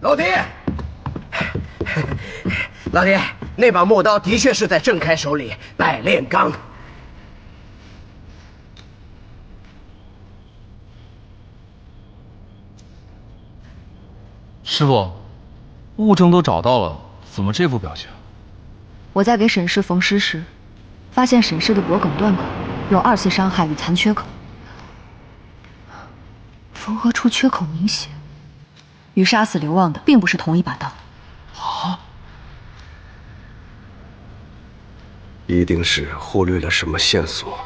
老爹，老爹，那把木刀的确是在郑开手里，百炼钢。师傅，物证都找到了，怎么这副表情？我在给沈氏缝尸时，发现沈氏的脖梗断口，有2次伤害与残缺口，缝合处缺口明显，与杀死刘旺的并不是同一把刀。啊！一定是忽略了什么线索。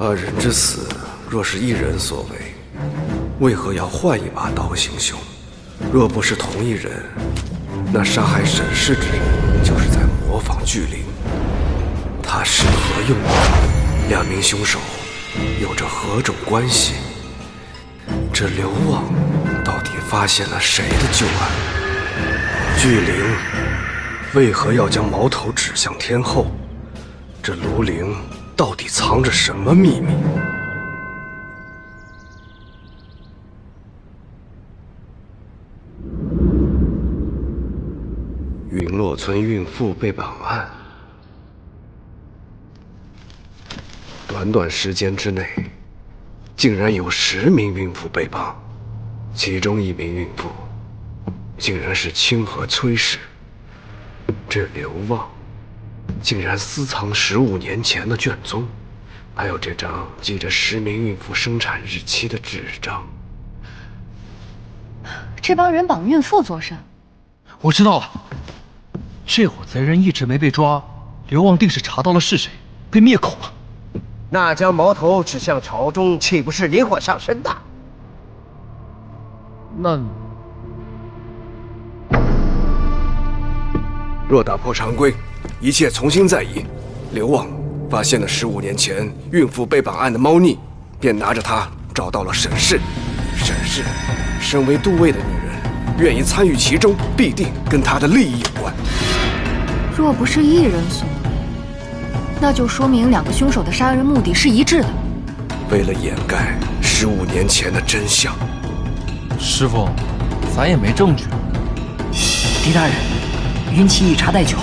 二人之死若是一人所为，为何要换一把刀行凶？若不是同一人，那杀害沈氏之人就是在模仿巨灵。他是何用意？两名凶手有着何种关系？这刘旺到底发现了谁的旧案？巨灵为何要将矛头指向天后？这庐陵到底藏着什么秘密？云洛村孕妇被绑案，短短时间之内，竟然有10名孕妇被绑，其中1名孕妇竟然是清河崔氏。这刘旺竟然私藏15年前的卷宗，还有这张记着10名孕妇生产日期的纸张。这帮人绑孕妇作甚？我知道了，这伙贼人一直没被抓，刘旺定是查到了是谁，被灭口了。那将矛头指向朝中，岂不是引火上身的？那若打破常规，一切重新再议。刘旺发现了15年前孕妇被绑案的猫腻，便拿着它找到了沈氏。沈氏身为都尉的女人，愿意参与其中，必定跟她的利益有关。若不是一人所为，那就说明2个凶手的杀人目的是一致的。为了掩盖15年前的真相，师傅，咱也没证据。狄大人，云奇以茶代酒。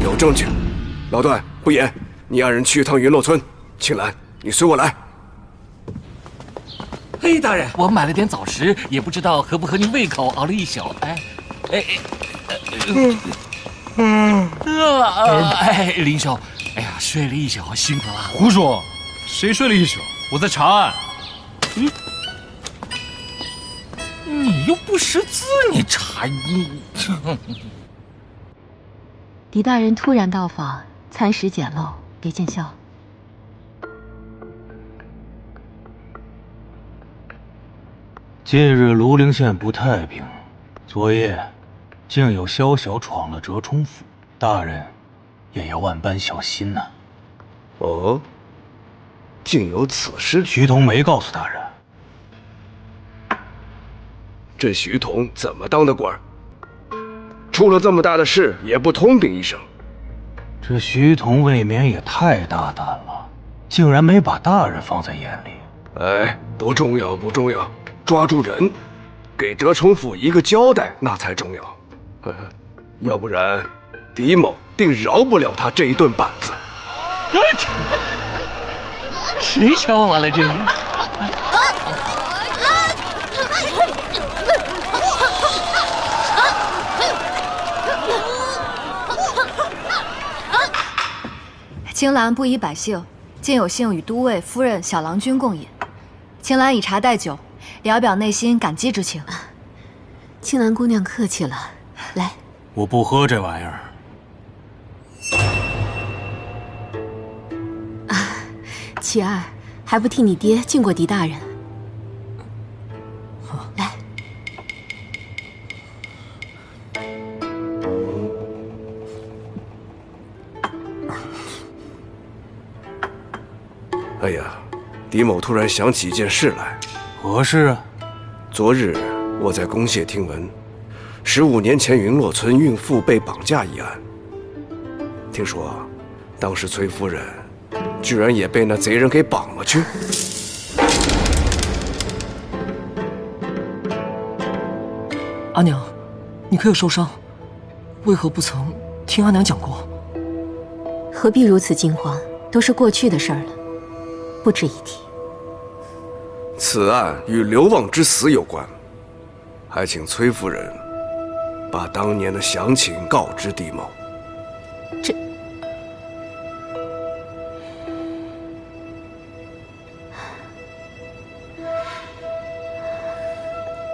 有证据。老段、不言，你2人去一趟云洛村。青兰，你随我来。嘿，大人，我买了点早食，也不知道合不合您胃口，熬了一宿。林兄，哎呀，睡了一宿，辛苦了。胡说，谁睡了一宿？我在查案。你又不识字，你查你。狄大人突然到访，餐食简陋，别见笑。近日庐陵县不太平，昨夜竟有宵小闯了折冲府。大人，也要万般小心呐。哦，竟有此事？徐同没告诉大人。这徐同怎么当的官？出了这么大的事也不通禀一声。这徐同未免也太大胆了，竟然没把大人放在眼里。哎，不重要，不重要，抓住人，给折冲府一个交代，那才重要。要不然，狄某定饶不了他这一顿板子。谁敲完了这个？青兰不疑百姓，今有幸与都尉夫人小郎君共饮，青兰以茶代酒，聊表内心感激之情。青兰姑娘客气了，来，我不喝这玩意儿。启儿，还不替你爹敬过狄大人。来，哎呀，狄某突然想起一件事来。何事啊？昨日我在公廨听闻，15年前云洛村孕妇被绑架一案。听说，当时崔夫人居然也被那贼人给绑了去。阿娘，你可有受伤？为何不曾听阿娘讲过？何必如此惊慌？都是过去的事儿了，不值一提。此案与刘旺之死有关，还请崔夫人把当年的详情告知狄某。这……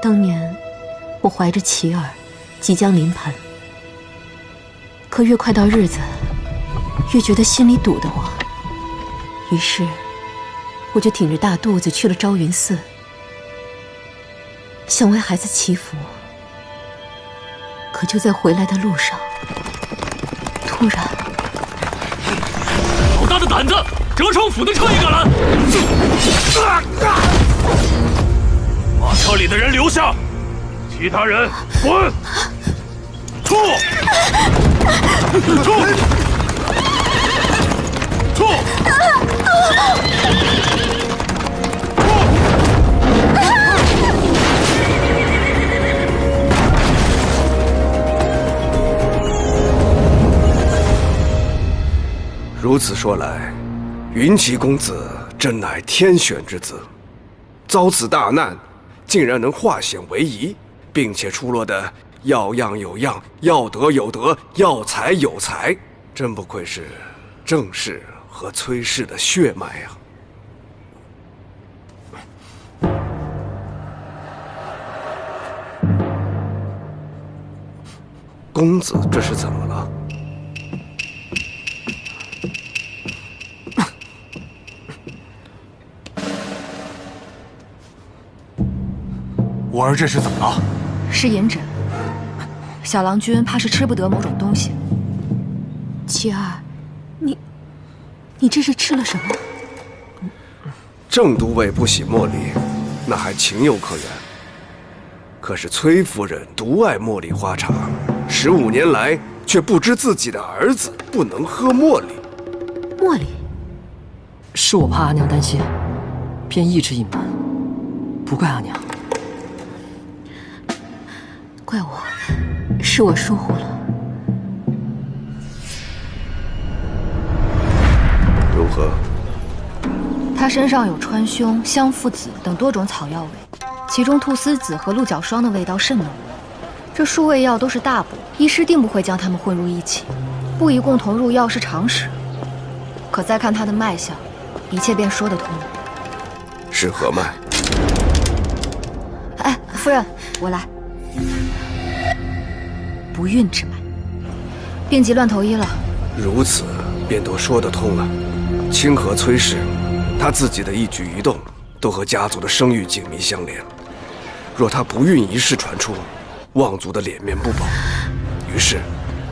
当年我怀着琪儿，即将临盆，可越快到日子，越觉得心里堵得慌。于是，我就挺着大肚子去了昭云寺，想为孩子祈福。可就在回来的路上，突然，好大的胆子！折冲府的撤一个人，把车里的人留下，其他人滚！出！出！出！如此说来，云齐公子真乃天选之子，遭此大难，竟然能化险为夷，并且出落得要样有样，要德有德，要才有才，真不愧是郑氏和崔氏的血脉啊！公子这是怎么了？我儿这是怎么了？是饮鸩，小郎君怕是吃不得某种东西。琪儿，你这是吃了什么？郑都尉不喜茉莉，那还情有可原。可是崔夫人独爱茉莉花茶，15年来却不知自己的儿子不能喝茉莉。茉莉，是我怕阿娘担心，便一直隐瞒，不怪阿娘。怪我，是我疏忽了。如何？他身上有川芎、香附子等多种草药味，其中菟丝子和鹿角霜的味道甚浓。这数味药都是大补，医师定不会将它们混入一起，不宜共同入药是常识。可再看他的脉象，一切便说得通了。是何脉？哎，夫人，我来。不孕之脉，病急乱投医了。如此便都说得通了。清河崔氏，他自己的一举一动都和家族的声誉紧密相连。若他不孕一事传出，望族的脸面不保。于是，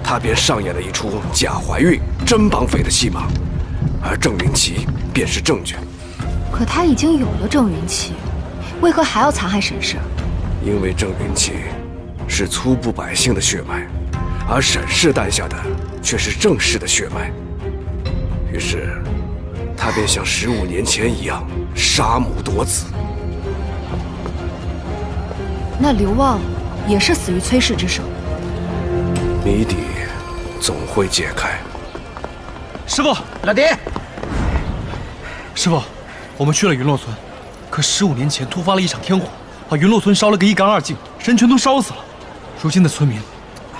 他便上演了一出假怀孕、真绑匪的戏码，而郑云奇便是证据。可他已经有了郑云奇，为何还要残害沈氏？因为郑云奇是粗布百姓的血脉，而沈氏诞下的却是郑氏的血脉，于是他便像15年前一样杀母夺子。那刘旺也是死于崔氏之手。谜底总会解开。师傅，老爹，师傅，我们去了云洛村，可15年前突发了一场天火，把云洛村烧了个一干二净，人全都烧死了。如今的村民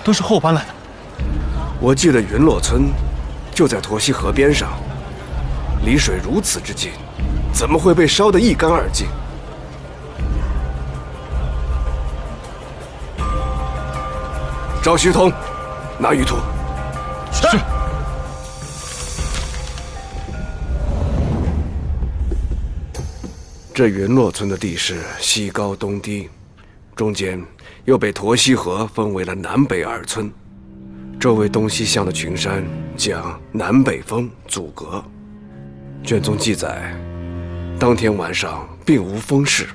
都是后搬来的。我记得云洛村就在沱溪河边上，离水如此之近，怎么会被烧得一干二净？找徐通，拿玉兔。是。这云洛村的地势西高东低，中间又被沱溪河分为了南北二村，周围东西向的群山将南北峰阻隔。卷宗记载，当天晚上并无风势，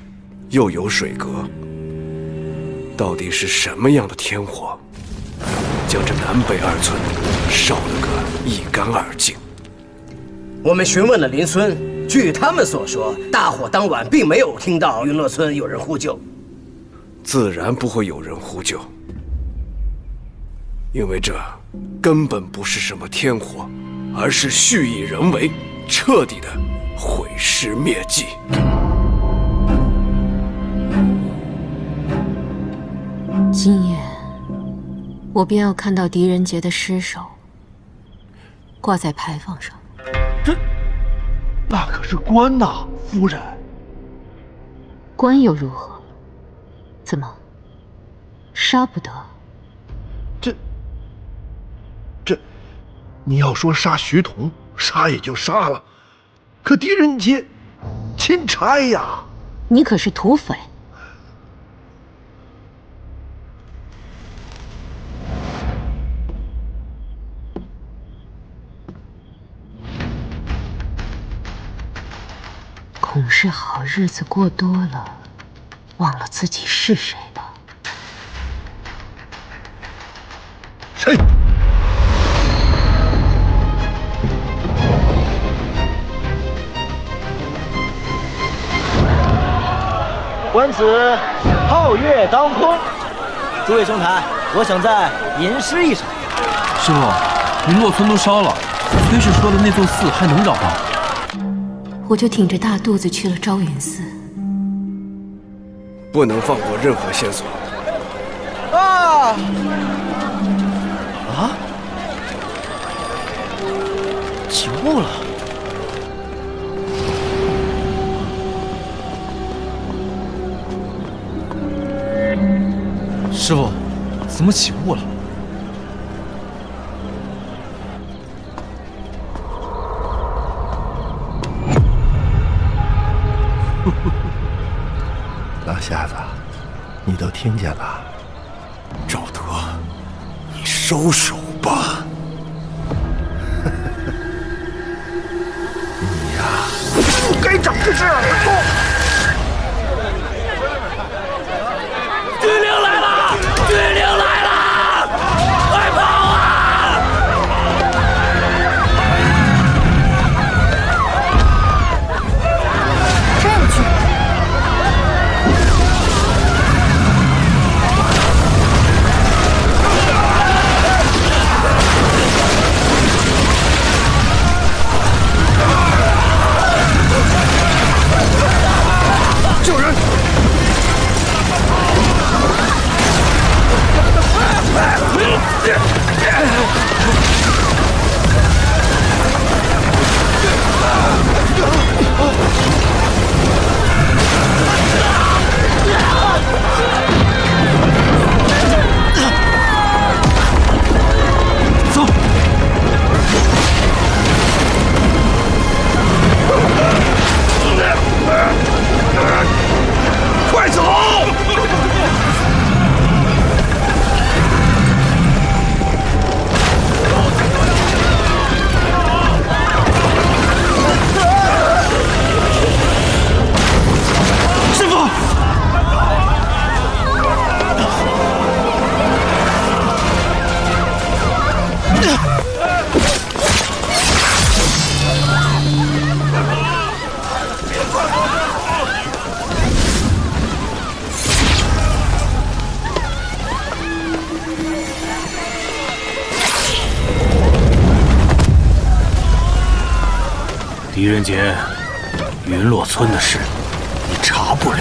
又有水隔。到底是什么样的天火，将这南北二村烧了个一干二净？我们询问了邻村，据他们所说，大火当晚并没有听到云洛村有人呼救。自然不会有人呼救，因为这根本不是什么天火，而是蓄意人为，彻底的毁尸灭迹。今夜，我便要看到狄仁杰的尸首挂在牌坊上。那可是官呐，夫人。官又如何？怎么，杀不得？这，你要说杀徐桐，杀也就杀了，可狄仁杰，钦差呀！你可是土匪。恐是好日子过多了，忘了自己是谁吧？谁？观此，皓月当空。诸位兄台，我想再吟诗一首。师傅，云洛村都烧了，崔氏说的那座寺还能找到？我就挺着大肚子去了昭云寺。不能放过任何线索。啊！起雾了。师傅，怎么起雾了？老瞎子，你都听见了？赵德，你收手吧。你呀，不该长着这样的痛。军令来了！军令来了！快跑啊！站住！狄仁杰，云洛村的事你查不了。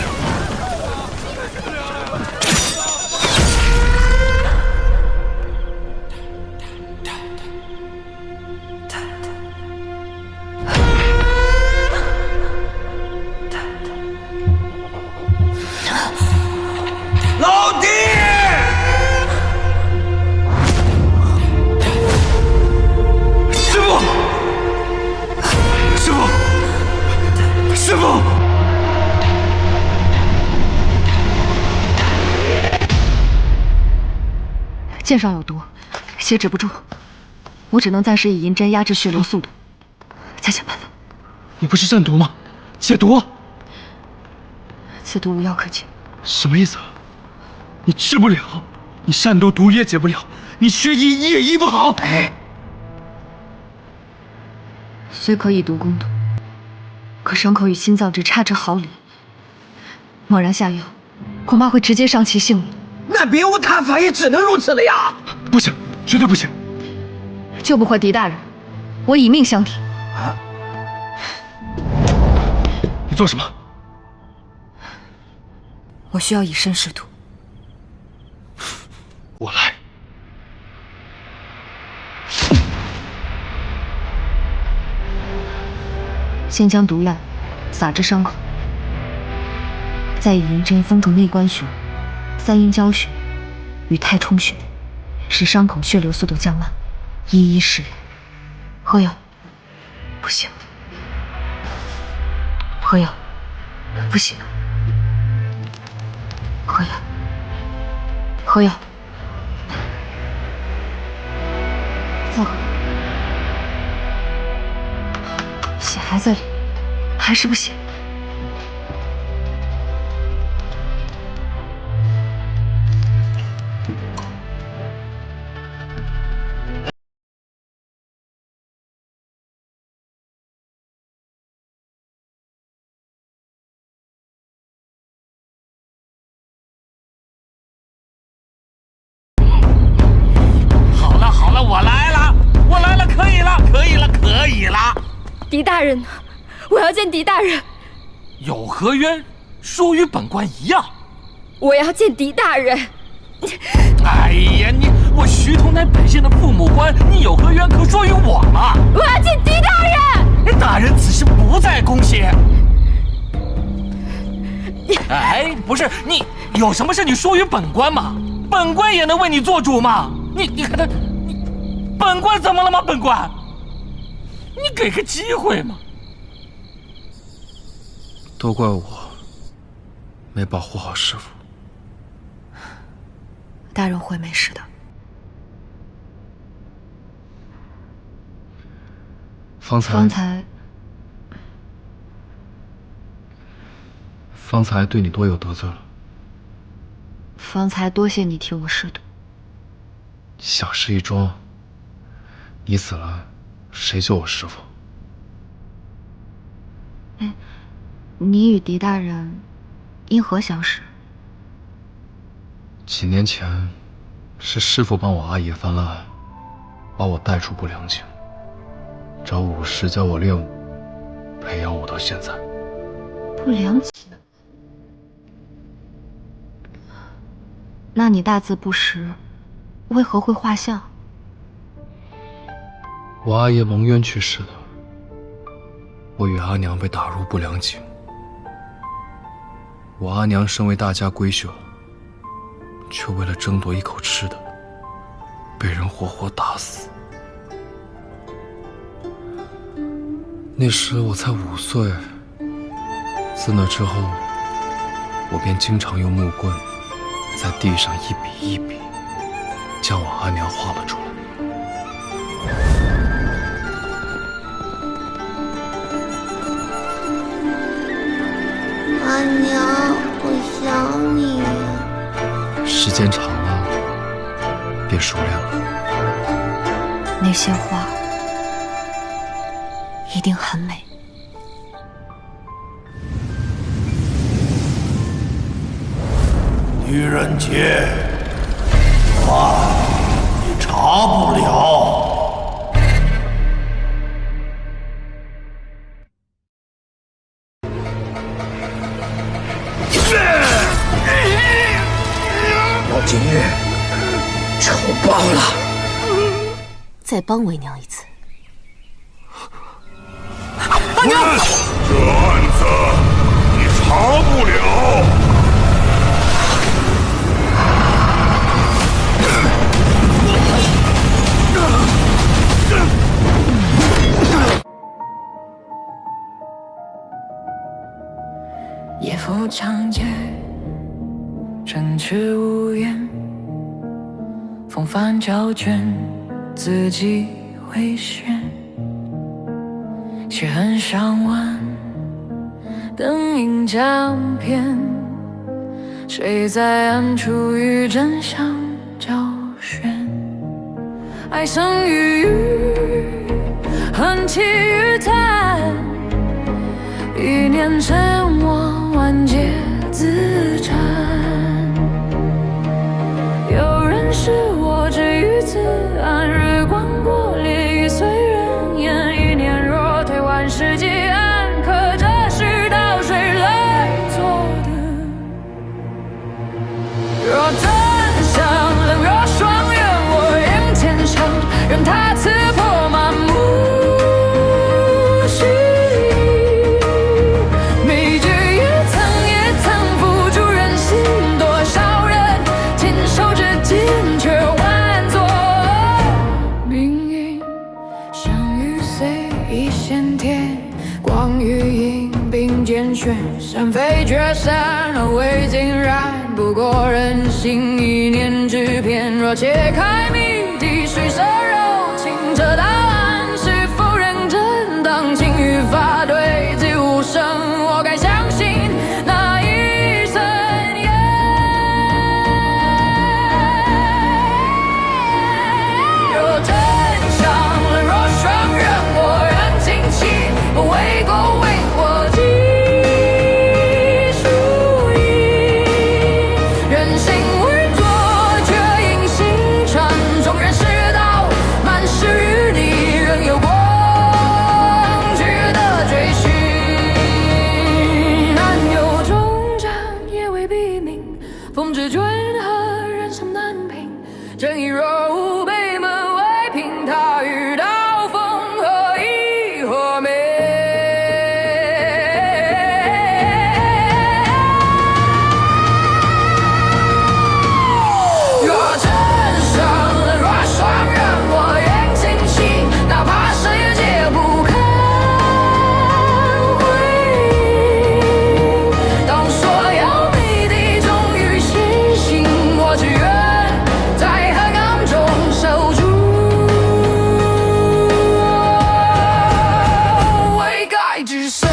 老弟！师傅！师傅！师傅！剑上有毒，血止不住，我只能暂时以银针压制血流速度，再想办法。你不是镇毒吗？解毒！此毒无药可解。什么意思？你治不了，你善毒毒也解不了，你学医也医不好。虽可以毒攻毒，可伤口与心脏只差之毫厘，贸然下药，恐怕会直接伤其性命。那别无他法，也只能如此了呀！不行，绝对不行！救不活狄大人，我以命相抵。你做什么？我需要以身试毒。我来。先将毒药撒至伤口，再以银针封住内关穴、三阴交穴与太冲穴，使伤口血流速度降慢，一一施。喝药，不行。喝药，不行。喝药，喝药，再喝。血还在里，还是不行。好了，我来了，可以了。狄大人呢？我要见狄大人。有何冤，说与本官一样。我要见狄大人。哎呀，我徐同乃本县的父母官，你有何冤可说于我嘛？我要见狄大人。大人此时不在宫歇。哎，不是你有什么事你说与本官嘛？本官也能为你做主嘛？你看他，本官怎么了吗？本官，你给个机会嘛！都怪我没保护好师傅。大人会没事的。方才对你多有得罪了。方才多谢你替我试毒。小事一桩，你死了，谁救我师傅？哎，你与狄大人因何相识？几年前，是师傅帮我阿爷翻了案，把我带出不良井，找武师教我练武，培养我到现在。不良井？那你大字不识，为何会画像？我阿爷蒙冤去世的，我与阿娘被打入不良井。我阿娘身为大家闺秀，却为了争夺一口吃的，被人活活打死。那时我才5岁，自那之后，我便经常用木棍在地上一笔一笔将我阿娘画了出来。阿娘，我想你。时间长了，便熟练了。那些画一定很美。狄仁杰，你查不了。再帮为娘一次。阿娘，这案子你查不了。夜赴长街，城池无言，风帆胶卷，字迹微旋，血痕上万，灯影相片，谁在暗处与真相交旋？爱生于雨，恨起于谈，一念沉默，万劫自缠。有人是我只于此岸，日光过烈与随人言。一念若退，万世几案，可这世道谁来作的？若真相冷若霜月，我愿天上，任他刺破满目虚意。每句也曾付诸人心，多少人亲手至今，却换作命运。生与死一线天，光与影并肩旋，山飞绝山而未尽然，不过人心一念之偏。若揭开谜底，水色柔情，这答案是否认真？当情与法对峙无声，我该相信哪一层烟？若真相冷若霜月，我愿尽弃，为国为我记输赢。人心为作，却因心传，纵然世道满是淤泥，仍有光值得追寻。难有终站，也未必明，风至君何人生难平？正义若无北门为凭，他与刀锋何以和鸣？若真相冷若霜月，我愿尽弃，哪怕世界不堪回应。当所有谜底终于清醒，我只愿在黑暗中守住，为盖之身。